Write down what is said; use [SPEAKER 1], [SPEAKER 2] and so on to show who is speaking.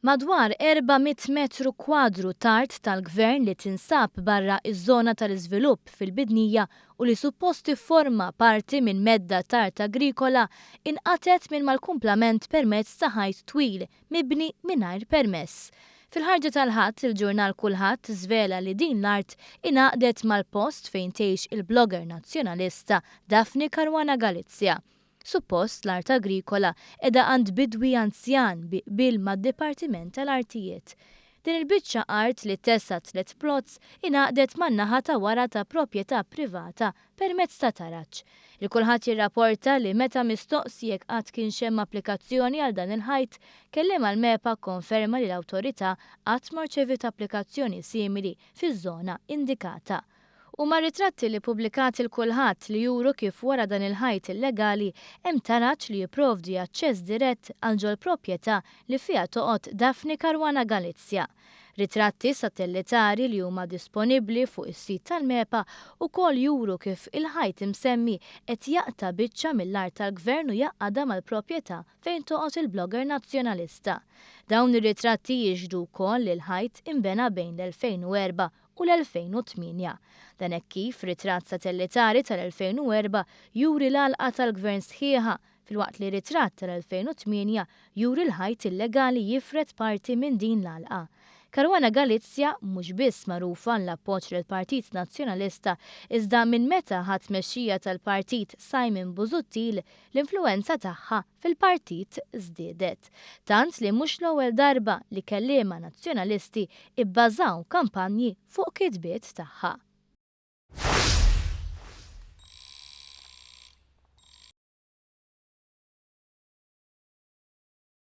[SPEAKER 1] Madwar 400 metru kwadru tard tal-gvern li tinsab barra iż-żona tal-iżvilupp fil-Bidnija u li suppost tifforma parti minn medda tard agrikola inqatet minn mal-kumplament permezz ta' ħajt twil mibni mingħajr permess. Fil-ħarġa tal-ħadd il-ġurnal Kulħadd żvela li din l-art ingħaqdet mal-post fejn tgħix il-blogger nazzjonalista Daphne Caruana Galizia. Suppost l-art agrikola edha għand bidwi anzjan biqbil mad-Dipartiment tal-Artijiet. Din il-biċċa art li tessa 3 plots ingħaqdet man-naħa ta' wara ta' proprjetà privata permezz ta' taraġġ. Il-Kulħadd jirrapporta li meta mistoqsi jekk qatt kien hemm applikazzjoni għal dan il-ħajt, kelliem għall-MEPA konferma li l-awtorità qatt ma rċevit applikazzjoni simili fiż-żona indikata. U ma' ritratti li pubblikat il-Kulħadd li juru kif wara dan il-ħajt illegali hemm taraġġ li jipprovdi aċċess dirett għal ġol proprjetà li fiha toqgħod Daphne Caruana Galizia. Ritratti satellitari li huma disponibbli fuq is-sit tal-MEPA wkoll juru kif il-ħajt imsemmi qed jaqta' biċċa mill-art tal-gvern u jaqgħadha mal-proprjetà fejn toqgħod il-blogger nazzjonalista. Dawn ir-ritratti jiġdu wkoll li l-ħajt imbena bejn l-2004 u l-2008. Dan hekk kif ritratt satellitari tal-2004 juri l-għalqa tal-gvern sħiħa, filwaqt li ritratt tal-2008 juri l-ħajt illegali jifret parti minn din l-għalqa. Caruana Galizia mhux biss magħrufa l-appoġġ lill-Partit Nazzjonalista iżda minn meta ħadd tmexxija tal-partit Simon Busuttil l-influwenza tagħha fil-partit żdiedet. Tant li mhux l-ewwel darba li kelliema nazzjonalisti ibbażaw kampanji fuq kitbiet tagħha.